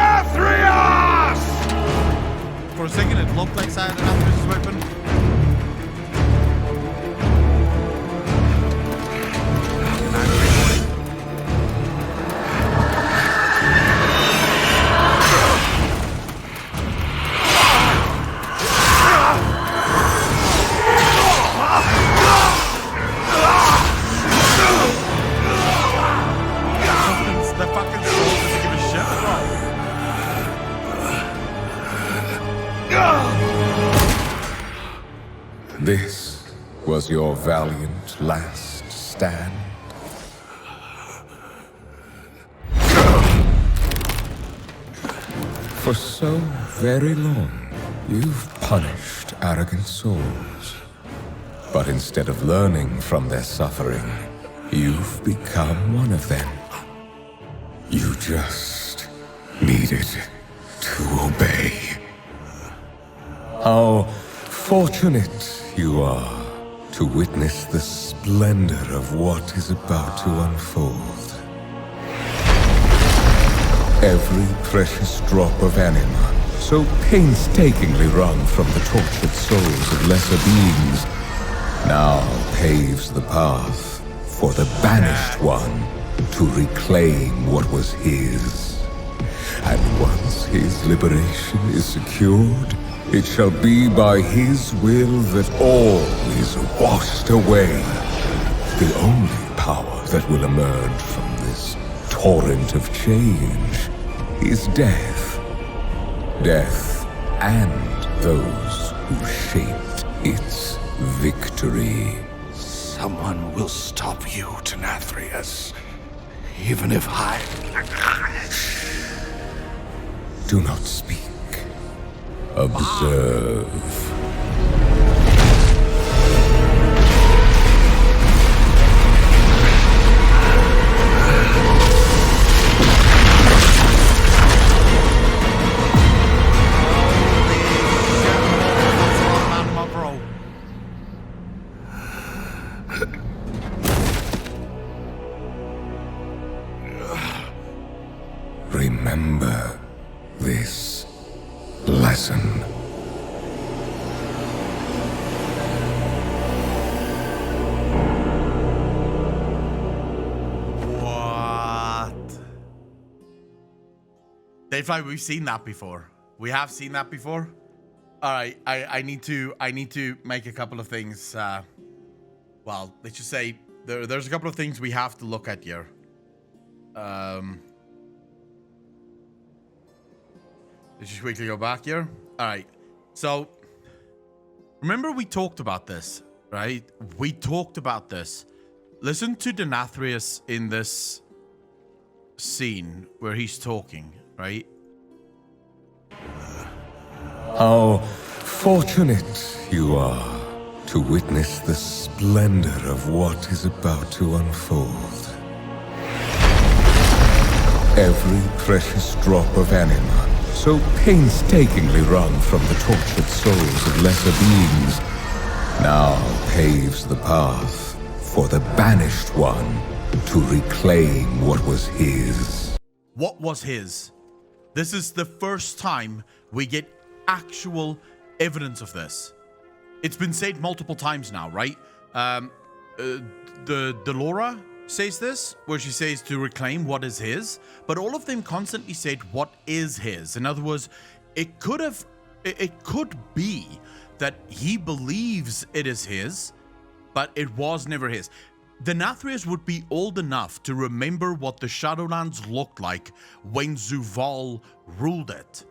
Denathrius! For a second, it looked like Denathrius' weapon. This was your valiant last stand. For so very long, you've punished arrogant souls. But instead of learning from their suffering, you've become one of them. You just needed to obey. How fortunate you are to witness the splendor of what is about to unfold. Every precious drop of anima, so painstakingly wrung from the tortured souls of lesser beings, now paves the path for the banished one to reclaim what was his. And once his liberation is secured, it shall be by his will that all is washed away. The only power that will emerge from this torrent of change is death. Death and those who shaped its victory. Someone will stop you, Denathrius. Even if I... Do not speak. Observe. Remember this lesson. What? Denathrius, we've seen that before. We have seen that before. All right, I need to make a couple of things. Well, let's just say there's a couple of things we have to look at here. Let's just quickly go back here. All right. So, remember we talked about this, right? We talked about this. Listen to Denathrius in this scene where he's talking, right? How fortunate you are to witness the splendor of what is about to unfold. Every precious drop of anima, so painstakingly wrung from the tortured souls of lesser beings, now paves the path for the banished one to reclaim what was his. What was his? This is the first time we get actual evidence of this. It's been said multiple times now, right? Delora says this, where she says to reclaim what is his, but all of them constantly said what is his. In other words, it could be that he believes it is his, but it was never his. Denathrius would be old enough to remember what the Shadowlands looked like when Zovaal ruled it.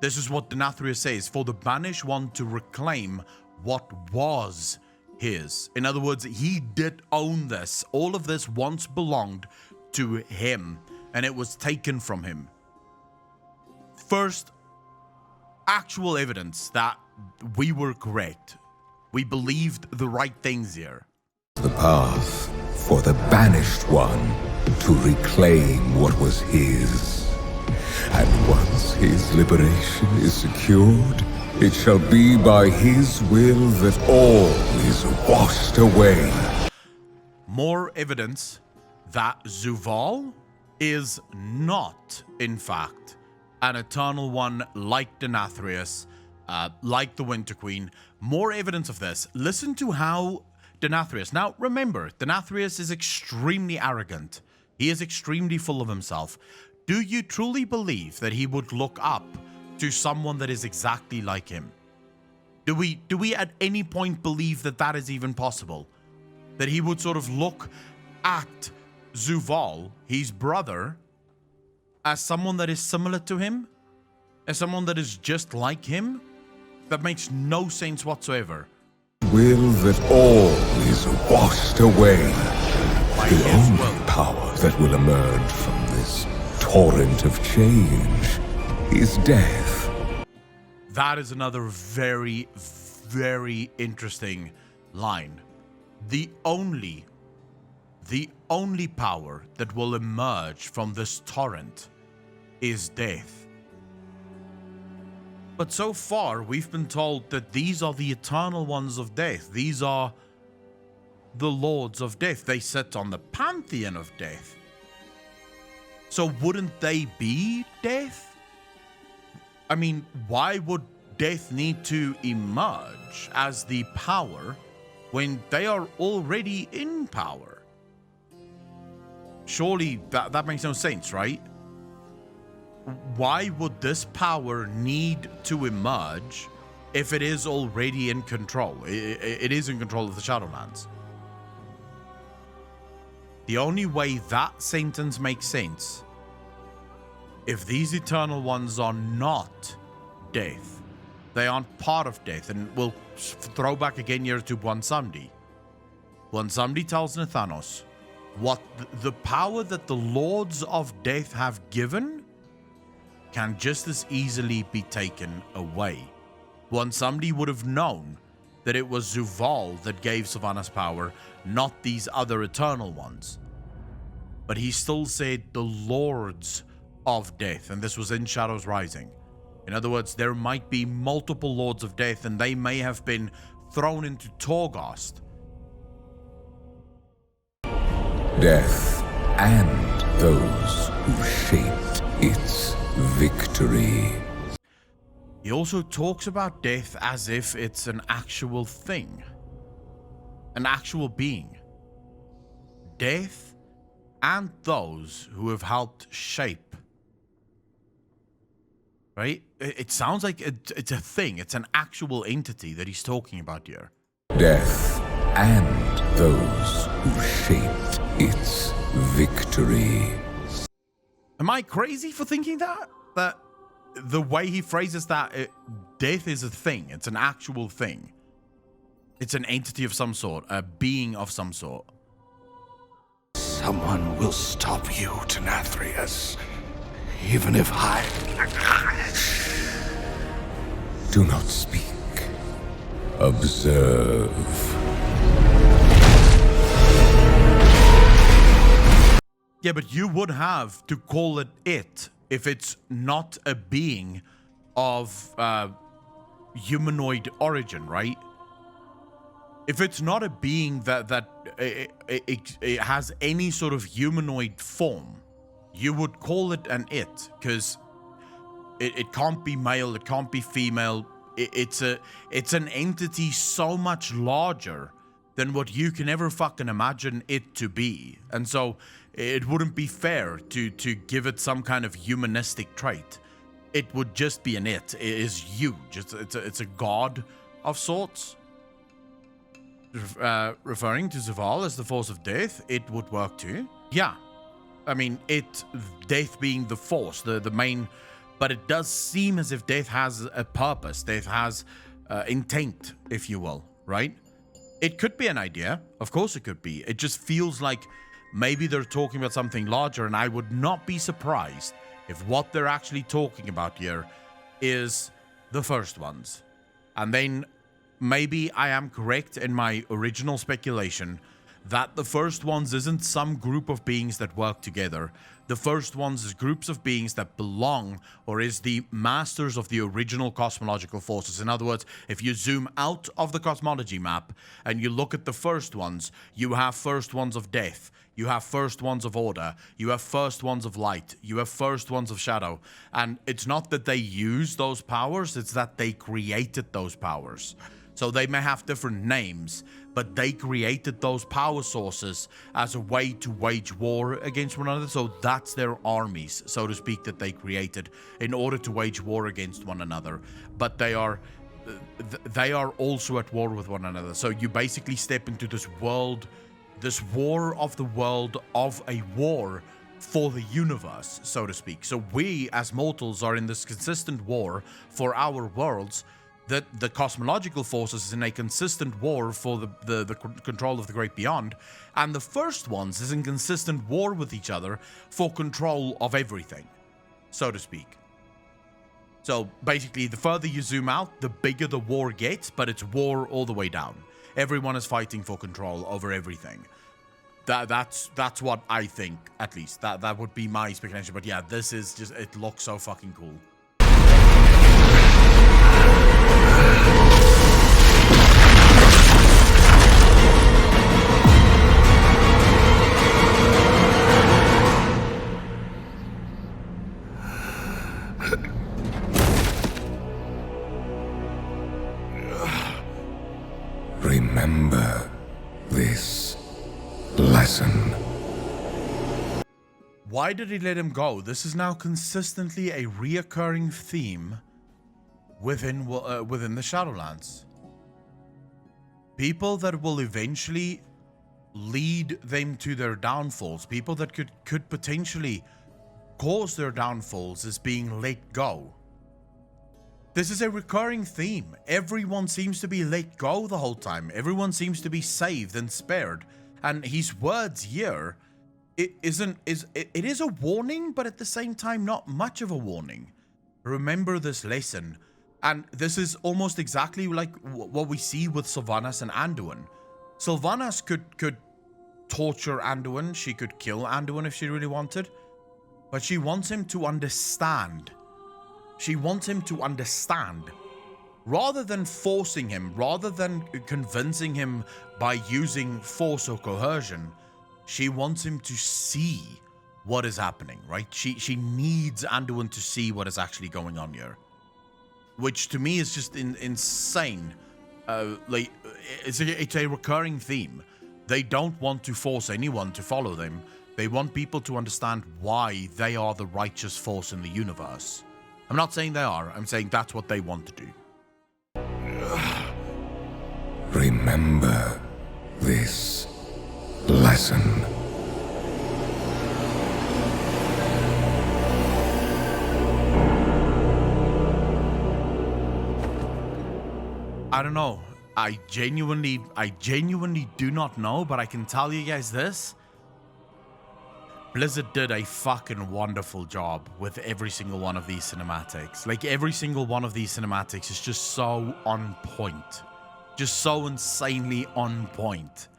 This is what Denathrius says, for the banished one to reclaim what was his. In other words, he did own this. All of this once belonged to him, and it was taken from him. First, actual evidence that we were correct. We believed the right things here. The path for the banished one to reclaim what was his. And once his liberation is secured, it shall be by his will that all is washed away. More evidence that Zovaal is not, in fact, an Eternal One like Denathrius, like the Winter Queen. More evidence of this. Listen to how Denathrius... Now, remember, Denathrius is extremely arrogant. He is extremely full of himself. Do you truly believe that he would look up to someone that is exactly like him? Do we at any point believe that that is even possible? That he would sort of look at Zovaal, his brother, as someone that is similar to him? As someone that is just like him? That makes no sense whatsoever. Will that all is washed away. The only will. power that will emerge from this torrent of change is death. That is another very, very interesting line. The only power that will emerge from this torrent is death. But so far, we've been told that these are the eternal ones of death. These are the lords of death. They sit on the pantheon of death. So wouldn't they be death? I mean, why would death need to emerge as the power when they are already in power? Surely that makes no sense, right? Why would this power need to emerge if it is already in control? It is in control of the Shadowlands. The only way that sentence makes sense, if these eternal ones are not death, they aren't part of death, and we'll throw back again here to Bwansamdi. Bwansamdi tells Nathanos what the power that the lords of death have given can just as easily be taken away. Bwansamdi would have known that it was Zovaal that gave Sylvanas power, not these other eternal ones. But he still said the lords of death, and this was in Shadows Rising. In other words, there might be multiple lords of death, and they may have been thrown into Torghast. Death and those who shaped its victory. He also talks about death as if it's an actual thing, an actual being. Death and those who have helped shape. Right? It sounds like it's a thing. It's an actual entity that he's talking about here. Death and those who shaped its victory. Am I crazy for thinking that? That the way he phrases that, death is a thing. It's an actual thing. It's an entity of some sort, a being of some sort. Someone will stop you, Denathrius. Even if I... Do not speak. Observe. Yeah, but you would have to call it if it's not a being of humanoid origin, right? If it's not a being that it has any sort of humanoid form, you would call it an because it can't be male, it can't be female. It's an entity so much larger than what you can ever fucking imagine it to be. And so it wouldn't be fair to give it some kind of humanistic trait. It would just be an it. It is huge. It's a god of sorts. Referring to Zovaal as the force of death, it would work too. Yeah. I mean, death being the force, the main, but it does seem as if death has a purpose. Death has intent, if you will, right? It could be an idea. Of course it could be. It just feels like maybe they're talking about something larger, and I would not be surprised if what they're actually talking about here is the first ones. And then maybe I am correct in my original speculation that the first ones isn't some group of beings that work together. The first ones is groups of beings that belong or is the masters of the original cosmological forces. In other words, if you zoom out of the cosmology map and you look at the first ones, you have first ones of death, You have first ones of order. You have first ones of light. You have first ones of shadow. And it's not that they use those powers, it's that they created those powers. So they may have different names, but they created those power sources as a way to wage war against one another. So that's their armies, so to speak, that they created in order to wage war against one another. But they are also at war with one another. So you basically step into this world, this war of the world of a war for the universe, so to speak. So we as mortals are in this consistent war for our worlds. That the cosmological forces is in a consistent war for the control of the great beyond, and the first ones is in consistent war with each other for control of everything, so to speak. So basically, the further you zoom out, the bigger the war gets, but it's war all the way down. Everyone is fighting for control over everything. That's what I think, at least. That would be my speculation. But yeah, this is just, it looks so fucking cool. Remember this lesson. Why did he let him go? This is now consistently a reoccurring theme within the Shadowlands. People that will eventually lead them to their downfalls, people that could potentially cause their downfalls, is being let go. This is a recurring theme. Everyone seems to be let go the whole time. Everyone seems to be saved and spared. And his words here, it is a warning, but at the same time not much of a warning. Remember this lesson. And this is almost exactly like what we see with Sylvanas and Anduin. Sylvanas could torture Anduin. She could kill Anduin if she really wanted. But she wants him to understand. She wants him to understand. Rather than forcing him, rather than convincing him by using force or coercion, she wants him to see what is happening, right? She needs Anduin to see what is actually going on here. Which to me is just insane. Like it's a recurring theme. They don't want to force anyone to follow them. They want people to understand why they are the righteous force in the universe. I'm not saying they are. I'm saying that's what they want to do. Remember this lesson. I don't know. I genuinely do not know, but I can tell you guys this. Blizzard did a fucking wonderful job with every single one of these cinematics. Like, every single one of these cinematics is just so on point. Just so insanely on point.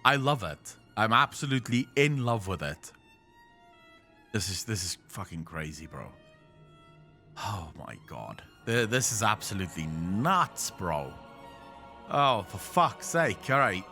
I love it. I'm absolutely in love with it. This is fucking crazy, bro. Oh my god. This is absolutely nuts, bro. Oh, for fuck's sake. All right.